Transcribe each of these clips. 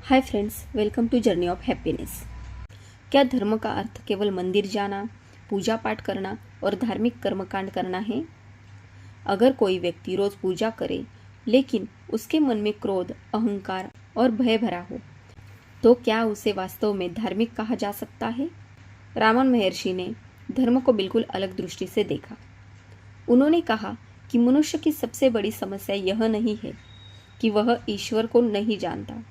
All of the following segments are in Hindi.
Hi friends, welcome to journey of happiness. क्या धर्म का अर्थ केवल मंदिर जाना, पूजा पाठ करना और धार्मिक कर्मकांड करना है? अगर कोई व्यक्ति रोज पूजा करे लेकिन उसके मन में क्रोध, अहंकार और भय भरा हो, तो क्या उसे वास्तव में धार्मिक कहा जा सकता है? रामन महर्षि ने धर्म को बिल्कुल अलग दृष्टि से देखा। उन्होंने कहा कि मनुष्य की सबसे बड़ी समस्या यह नहीं है कि वह ईश्वर को नहीं जानता,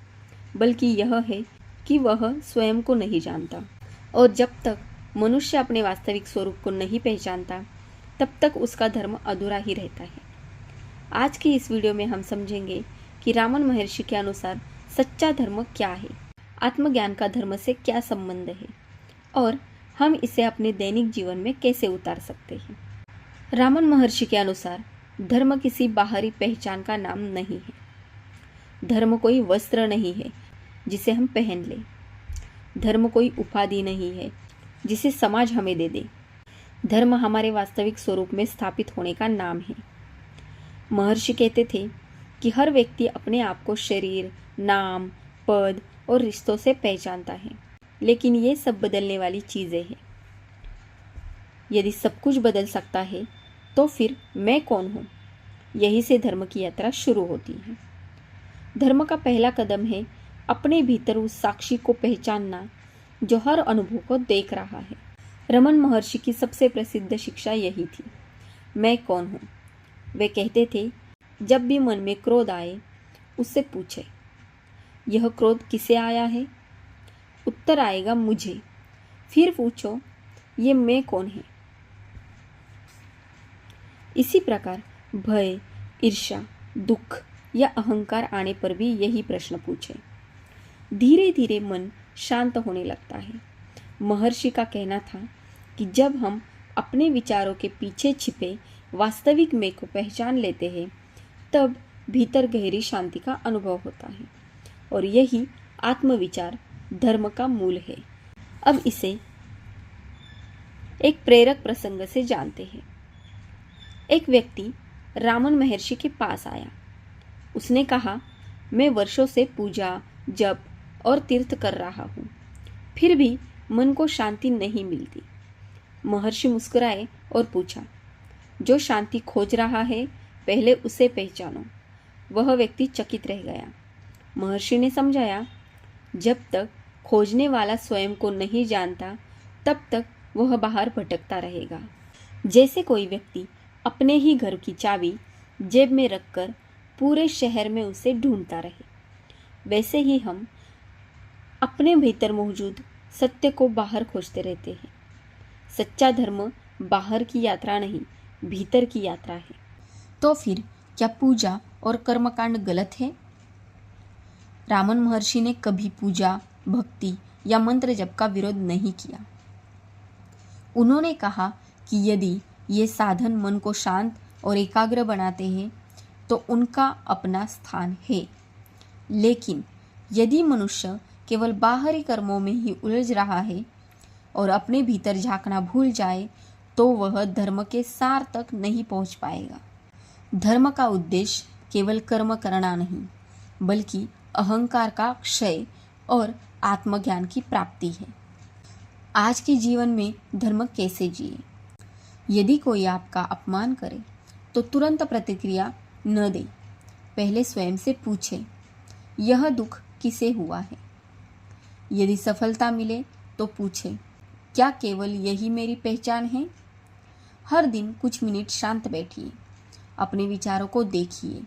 बल्कि यह है कि वह स्वयं को नहीं जानता। और जब तक मनुष्य अपने वास्तविक स्वरूप को नहीं पहचानता, तब तक उसका धर्म अधूरा ही रहता है। आज की इस वीडियो में हम समझेंगे कि रामन महर्षि के अनुसार सच्चा धर्म क्या है, आत्मज्ञान का धर्म से क्या संबंध है और हम इसे अपने दैनिक जीवन में कैसे उतार सकते हैं। रामन महर्षि के अनुसार धर्म किसी बाहरी पहचान का नाम नहीं है। धर्म कोई वस्त्र नहीं है जिसे हम पहन लें। धर्म कोई उपाधि नहीं है जिसे समाज हमें दे दे। धर्म हमारे वास्तविक स्वरूप में स्थापित होने का नाम है। महर्षि कहते थे कि हर व्यक्ति अपने आप को शरीर, नाम, पद और रिश्तों से पहचानता है, लेकिन ये सब बदलने वाली चीज़ें हैं। यदि सब कुछ बदल सकता है तो फिर मैं कौन हूँ? यहीं से धर्म की यात्रा शुरू होती है। धर्म का पहला कदम है अपने भीतर उस साक्षी को पहचानना जो हर अनुभव को देख रहा है। रमन महर्षि की सबसे प्रसिद्ध शिक्षा यही थी, मैं कौन हूँ। वे कहते थे, जब भी मन में क्रोध आए उससे पूछे, यह क्रोध किसे आया है? उत्तर आएगा मुझे। फिर पूछो, ये मैं कौन है? इसी प्रकार भय, ईर्ष्या, दुख या अहंकार आने पर भी यही प्रश्न पूछे। धीरे धीरे मन शांत होने लगता है। महर्षि का कहना था कि जब हम अपने विचारों के पीछे छिपे वास्तविक मैं को पहचान लेते हैं, तब भीतर गहरी शांति का अनुभव होता है और यही आत्मविचार धर्म का मूल है। अब इसे एक प्रेरक प्रसंग से जानते हैं। एक व्यक्ति रामन महर्षि के पास आया। उसने कहा, मैं वर्षों से पूजा, जप और तीर्थ कर रहा हूँ, फिर भी मन को शांति नहीं मिलती। महर्षि मुस्कुराए और पूछा, जो शांति खोज रहा है, पहले उसे पहचानो। वह व्यक्ति चकित रह गया। महर्षि ने समझाया, जब तक खोजने वाला स्वयं को नहीं जानता, तब तक वह बाहर भटकता रहेगा। जैसे कोई व्यक्ति अपने ही घर की चाबी जेब में रखकर पूरे शहर में उसे ढूंढता रहे, वैसे ही हम अपने भीतर मौजूद सत्य को बाहर खोजते रहते हैं। सच्चा धर्म बाहर की यात्रा नहीं, भीतर की यात्रा है। तो फिर क्या पूजा और कर्मकांड गलत है? रामन महर्षि ने कभी पूजा, भक्ति या मंत्र जप का विरोध नहीं किया। उन्होंने कहा कि यदि ये साधन मन को शांत और एकाग्र बनाते हैं तो उनका अपना स्थान है, लेकिन यदि मनुष्य केवल बाहरी कर्मों में ही उलझ रहा है और अपने भीतर झांकना भूल जाए, तो वह धर्म के सार तक नहीं पहुंच पाएगा। धर्म का उद्देश्य केवल कर्म करना नहीं, बल्कि अहंकार का क्षय और आत्मज्ञान की प्राप्ति है। आज के जीवन में धर्म कैसे जिए? यदि कोई आपका अपमान करे तो तुरंत प्रतिक्रिया न दे। पहले स्वयं से पूछे, यह दुख किसे हुआ है? यदि सफलता मिले तो पूछे, क्या केवल यही मेरी पहचान है? हर दिन कुछ मिनट शांत बैठिए, अपने विचारों को देखिए।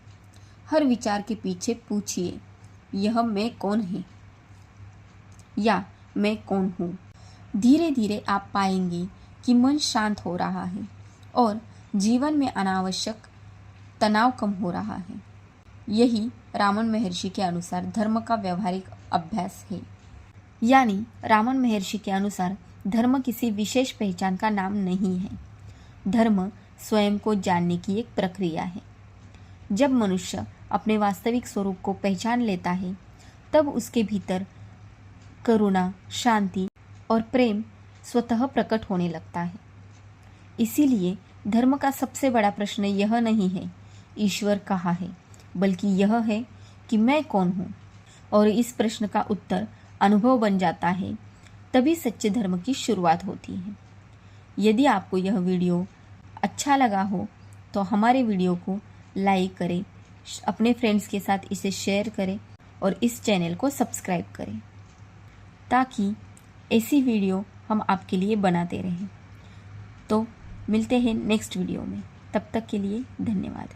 हर विचार के पीछे पूछिए, यह मैं कौन है या मैं कौन हूँ? धीरे धीरे आप पाएंगे कि मन शांत हो रहा है और जीवन में अनावश्यक तनाव कम हो रहा है। यही रामन महर्षि के अनुसार धर्म का व्यवहारिक अभ्यास है। यानी रामन महर्षि के अनुसार धर्म किसी विशेष पहचान का नाम नहीं है। धर्म स्वयं को जानने की एक प्रक्रिया है। जब मनुष्य अपने वास्तविक स्वरूप को पहचान लेता है, तब उसके भीतर करुणा, शांति और प्रेम स्वतः प्रकट होने लगता है। इसीलिए धर्म का सबसे बड़ा प्रश्न यह नहीं है ईश्वर कहाँ है, बल्कि यह है कि मैं कौन हूँ। और इस प्रश्न का उत्तर अनुभव बन जाता है, तभी सच्चे धर्म की शुरुआत होती है। यदि आपको यह वीडियो अच्छा लगा हो तो हमारे वीडियो को लाइक करें, अपने फ्रेंड्स के साथ इसे शेयर करें और इस चैनल को सब्सक्राइब करें, ताकि ऐसी वीडियो हम आपके लिए बनाते रहें। तो मिलते हैं नेक्स्ट वीडियो में, तब तक के लिए धन्यवाद।